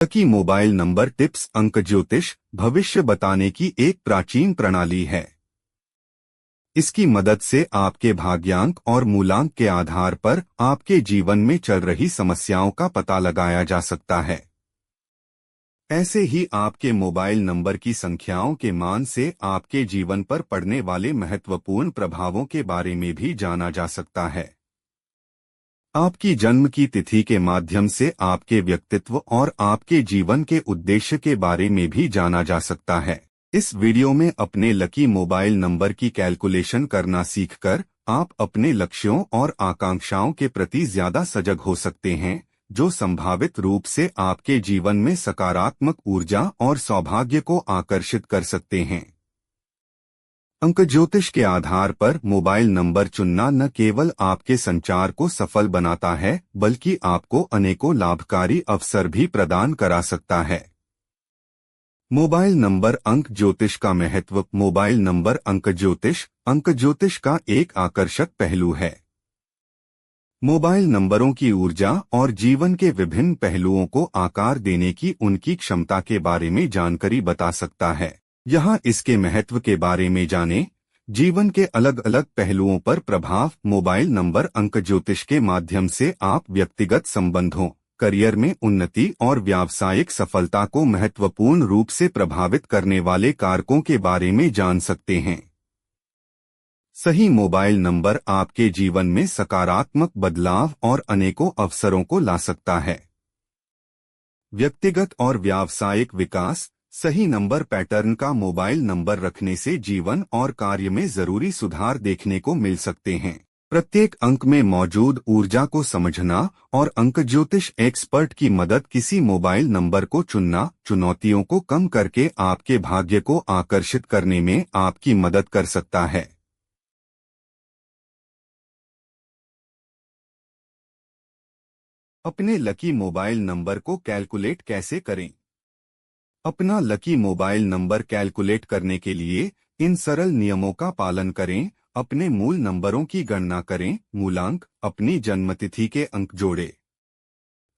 की mobile number tips अंक ज्योतिष भविष्य बताने की एक प्राचीन प्रणाली है। इसकी मदद से आपके भाग्यांक और मूलांक के आधार पर आपके जीवन में चल रही समस्याओं का पता लगाया जा सकता है। ऐसे ही आपके मोबाइल नंबर की संख्याओं के मान से आपके जीवन पर पड़ने वाले महत्वपूर्ण प्रभावों के बारे में भी जाना जा सकता है। आपकी जन्म की तिथि के माध्यम से आपके व्यक्तित्व और आपके जीवन के उद्देश्य के बारे में भी जाना जा सकता है। इस वीडियो में अपने लकी मोबाइल नंबर की कैलकुलेशन करना सीखकर आप अपने लक्ष्यों और आकांक्षाओं के प्रति ज्यादा सजग हो सकते हैं, जो संभावित रूप से आपके जीवन में सकारात्मक ऊर्जा और सौभाग्य को आकर्षित कर सकते हैं। अंक ज्योतिष के आधार पर मोबाइल नंबर चुनना न केवल आपके संचार को सफल बनाता है, बल्कि आपको अनेकों लाभकारी अवसर भी प्रदान करा सकता है। मोबाइल नंबर अंक ज्योतिष का महत्व। मोबाइल नंबर अंक ज्योतिष का एक आकर्षक पहलू है। मोबाइल नंबरों की ऊर्जा और जीवन के विभिन्न पहलुओं को आकार देने की उनकी क्षमता के बारे में जानकारी बता सकता है। यहाँ इसके महत्व के बारे में जानें। जीवन के अलग अलग पहलुओं पर प्रभाव। मोबाइल नंबर अंक ज्योतिष के माध्यम से आप व्यक्तिगत संबंधों, करियर में उन्नति और व्यावसायिक सफलता को महत्वपूर्ण रूप से प्रभावित करने वाले कारकों के बारे में जान सकते हैं। सही मोबाइल नंबर आपके जीवन में सकारात्मक बदलाव और अनेकों अवसरों को ला सकता है। व्यक्तिगत और व्यावसायिक विकास। सही नंबर पैटर्न का मोबाइल नंबर रखने से जीवन और कार्य में जरूरी सुधार देखने को मिल सकते हैं। प्रत्येक अंक में मौजूद ऊर्जा को समझना और अंक ज्योतिष एक्सपर्ट की मदद किसी मोबाइल नंबर को चुनना चुनौतियों को कम करके आपके भाग्य को आकर्षित करने में आपकी मदद कर सकता है। अपने लकी मोबाइल नंबर को कैलकुलेट कैसे करें? अपना लकी मोबाइल नंबर कैलकुलेट करने के लिए इन सरल नियमों का पालन करें। अपने मूल नंबरों की गणना करें। मूलांक। अपनी जन्मतिथि के अंक जोड़ें।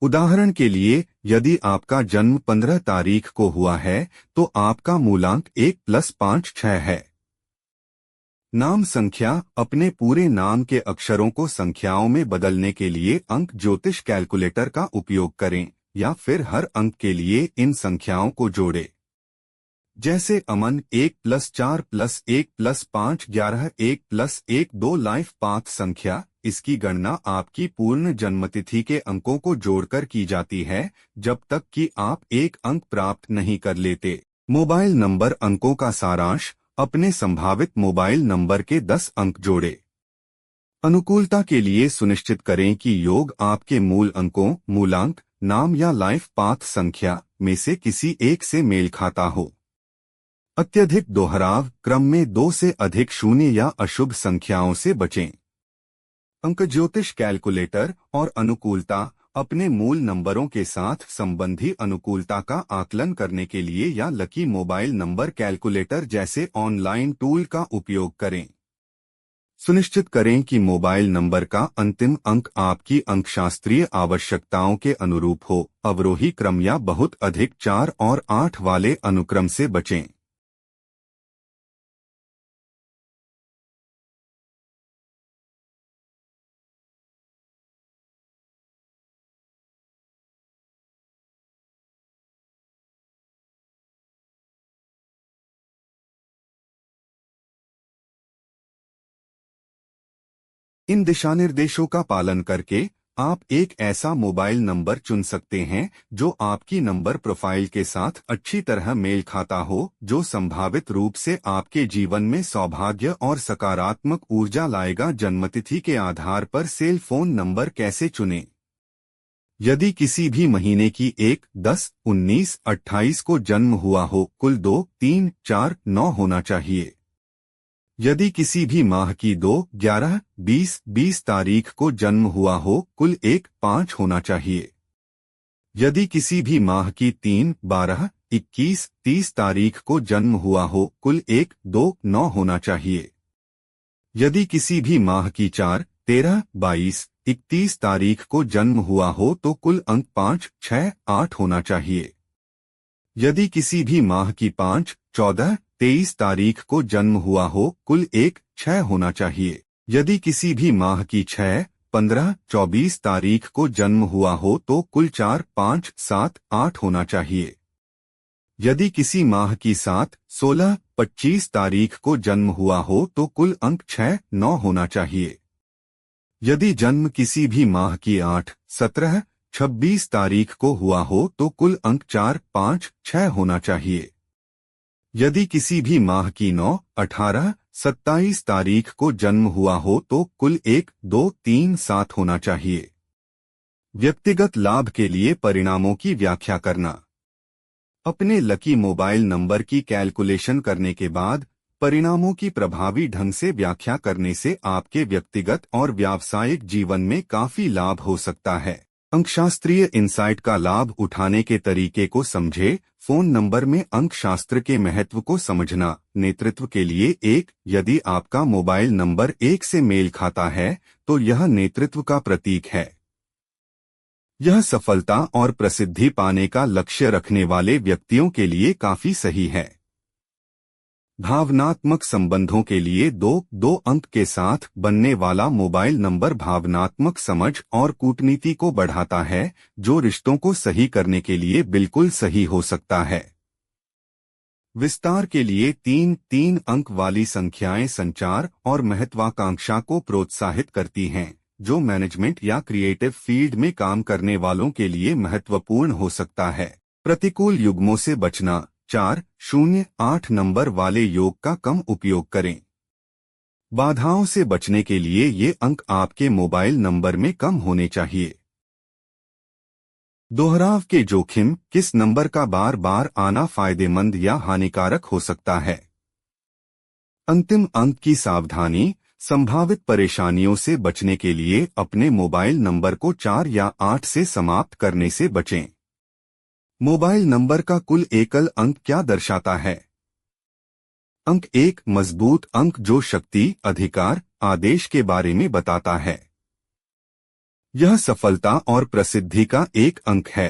उदाहरण के लिए, यदि आपका जन्म 15 तारीख को हुआ है, तो आपका मूलांक 1+5=6 है। नाम संख्या। अपने पूरे नाम के अक्षरों को संख्याओं में बदलने के लिए अंक ज्योतिष कैलकुलेटर का उपयोग करें, या फिर हर अंक के लिए इन संख्याओं को जोड़ें। जैसे अमन 1+4+1+5 11 1+1 2 लाइफ पाथ संख्या। इसकी गणना आपकी पूर्ण जन्मतिथि के अंकों को जोड़कर की जाती है, जब तक कि आप एक अंक प्राप्त नहीं कर लेते। मोबाइल नंबर अंकों का सारांश। अपने संभावित मोबाइल नंबर के 10 अंक जोड़ें। अनुकूलता के लिए सुनिश्चित करें कि योग आपके मूल अंकों, मूलांक, नाम या लाइफ पाथ संख्या में से किसी एक से मेल खाता हो। अत्यधिक दोहराव। क्रम में 2 से अधिक शून्य या अशुभ संख्याओं से बचें। अंक ज्योतिष कैलकुलेटर और अनुकूलता। अपने मूल नंबरों के साथ संबंधी अनुकूलता का आकलन करने के लिए या लकी मोबाइल नंबर कैलकुलेटर जैसे ऑनलाइन टूल का उपयोग करें। सुनिश्चित करें कि मोबाइल नंबर का अंतिम अंक आपकी अंकशास्त्रीय आवश्यकताओं के अनुरूप हो। अवरोही क्रम या बहुत अधिक 4 और 8 वाले अनुक्रम से बचें। इन दिशानिर्देशों का पालन करके आप एक ऐसा मोबाइल नंबर चुन सकते हैं जो आपकी नंबर प्रोफाइल के साथ अच्छी तरह मेल खाता हो, जो संभावित रूप से आपके जीवन में सौभाग्य और सकारात्मक ऊर्जा लाएगा। जन्मतिथि के आधार पर सेल फोन नंबर कैसे चुनें? यदि किसी भी महीने की 1, 10, 19, 28 को जन्म हुआ हो, कुल 2, 3, 4, 9 होना चाहिए। यदि किसी भी माह की 2, 11, 20, 20 तारीख को जन्म हुआ हो, कुल 1, 5 होना चाहिए। यदि किसी भी माह की 3, 12, 21, 30 तारीख को जन्म हुआ हो, कुल 1, 2, 9 होना चाहिए। यदि किसी भी माह की 4, 13, 22, 31 तारीख को जन्म हुआ हो तो कुल अंक 5, 6, 8 होना चाहिए। यदि किसी भी माह की 5, 14, 23 तारीख को जन्म हुआ हो कुल 1, 6 होना चाहिए। यदि किसी भी माह की 6, 15, 24 तारीख को जन्म हुआ हो तो कुल 4, 5, 7, 8 होना चाहिए। यदि किसी माह की 7, 16, 25 तारीख को जन्म हुआ हो तो कुल अंक 6, 9 होना चाहिए। यदि जन्म किसी भी माह की 8, 17, 26 तारीख को हुआ हो तो कुल अंक 4, 5, 6 होना चाहिए। यदि किसी भी माह की 9, 18, 27 तारीख को जन्म हुआ हो तो कुल 1, 2, 3, 7 होना चाहिए। व्यक्तिगत लाभ के लिए परिणामों की व्याख्या करना। अपने लकी मोबाइल नंबर की कैलकुलेशन करने के बाद परिणामों की प्रभावी ढंग से व्याख्या करने से आपके व्यक्तिगत और व्यावसायिक जीवन में काफी लाभ हो सकता है। अंकशास्त्रीय इंसाइट का लाभ उठाने के तरीके को समझे। फोन नंबर में अंकशास्त्र के महत्व को समझना। नेतृत्व के लिए 1, यदि आपका मोबाइल नंबर 1 से मेल खाता है तो यह नेतृत्व का प्रतीक है। यह सफलता और प्रसिद्धि पाने का लक्ष्य रखने वाले व्यक्तियों के लिए काफी सही है। भावनात्मक संबंधों के लिए 2 अंक के साथ बनने वाला मोबाइल नंबर भावनात्मक समझ और कूटनीति को बढ़ाता है, जो रिश्तों को सही करने के लिए बिल्कुल सही हो सकता है। विस्तार के लिए 3 अंक वाली संख्याएं संचार और महत्वाकांक्षा को प्रोत्साहित करती हैं, जो मैनेजमेंट या क्रिएटिव फील्ड में काम करने वालों के लिए महत्वपूर्ण हो सकता है। प्रतिकूल युग्मों से बचना। 4, 0, 8 नंबर वाले योग का कम उपयोग करें। बाधाओं से बचने के लिए ये अंक आपके मोबाइल नंबर में कम होने चाहिए। दोहराव के जोखिम। किस नंबर का बार बार आना फायदेमंद या हानिकारक हो सकता है। अंतिम अंक की सावधानी। संभावित परेशानियों से बचने के लिए अपने मोबाइल नंबर को 4 या 8 से समाप्त करने से बचें। मोबाइल नंबर का कुल एकल अंक क्या दर्शाता है। अंक 1 मजबूत अंक जो शक्ति, अधिकार, आदेश के बारे में बताता है। यह सफलता और प्रसिद्धि का एक अंक है।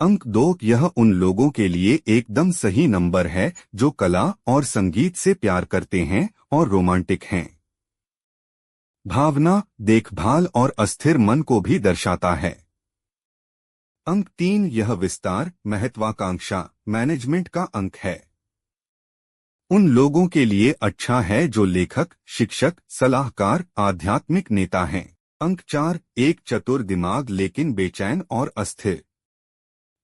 अंक 2 यह उन लोगों के लिए एकदम सही नंबर है जो कला और संगीत से प्यार करते हैं और रोमांटिक हैं। भावना, देखभाल और अस्थिर मन को भी दर्शाता है। अंक 3 यह विस्तार, महत्वाकांक्षा, मैनेजमेंट का अंक है। उन लोगों के लिए अच्छा है जो लेखक, शिक्षक, सलाहकार, आध्यात्मिक नेता हैं। अंक 4 एक चतुर दिमाग लेकिन बेचैन और अस्थिर।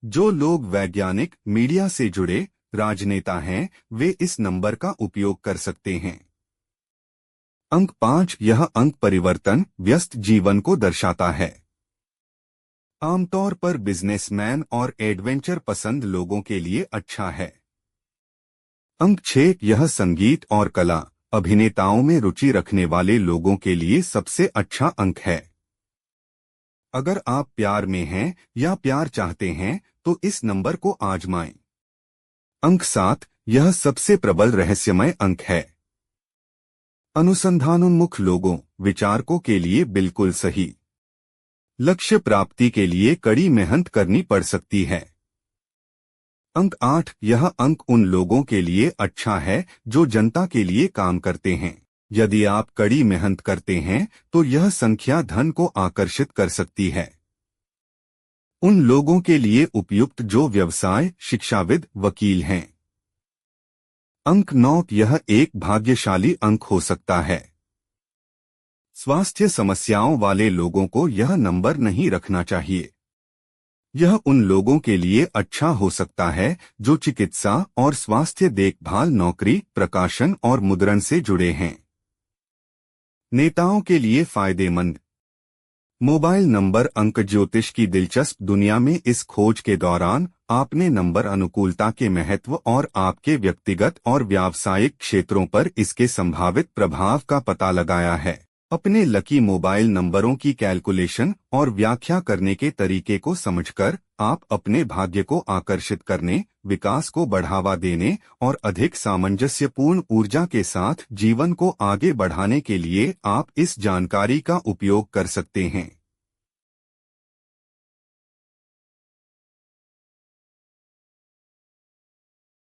जो लोग वैज्ञानिक, मीडिया से जुड़े, राजनेता हैं, वे इस नंबर का उपयोग कर सकते हैं। अंक 5 यह अंक परिवर्तन, व्यस्त जीवन को दर्शाता है। आमतौर पर बिजनेसमैन और एडवेंचर पसंद लोगों के लिए अच्छा है। अंक 6 यह संगीत और कला, अभिनेताओं में रुचि रखने वाले लोगों के लिए सबसे अच्छा अंक है। अगर आप प्यार में हैं या प्यार चाहते हैं तो इस नंबर को आजमाएं। अंक 7 यह सबसे प्रबल रहस्यमय अंक है। अनुसंधानोन्मुख लोगों, विचारकों के लिए बिल्कुल सही। लक्ष्य प्राप्ति के लिए कड़ी मेहनत करनी पड़ सकती है। अंक 8 यह अंक उन लोगों के लिए अच्छा है जो जनता के लिए काम करते हैं। यदि आप कड़ी मेहनत करते हैं तो यह संख्या धन को आकर्षित कर सकती है। उन लोगों के लिए उपयुक्त जो व्यवसाय, शिक्षाविद, वकील हैं। अंक 9 यह एक भाग्यशाली अंक हो सकता है। स्वास्थ्य समस्याओं वाले लोगों को यह नंबर नहीं रखना चाहिए। यह उन लोगों के लिए अच्छा हो सकता है जो चिकित्सा और स्वास्थ्य देखभाल, नौकरी, प्रकाशन और मुद्रण से जुड़े हैं। नेताओं के लिए फायदेमंद। मोबाइल नंबर अंक ज्योतिष की दिलचस्प दुनिया में इस खोज के दौरान आपने नंबर अनुकूलता के महत्व और आपके व्यक्तिगत और व्यावसायिक क्षेत्रों पर इसके संभावित प्रभाव का पता लगाया है। अपने लकी मोबाइल नंबरों की कैलकुलेशन और व्याख्या करने के तरीके को समझकर आप अपने भाग्य को आकर्षित करने, विकास को बढ़ावा देने और अधिक सामंजस्यपूर्ण ऊर्जा के साथ जीवन को आगे बढ़ाने के लिए आप इस जानकारी का उपयोग कर सकते हैं।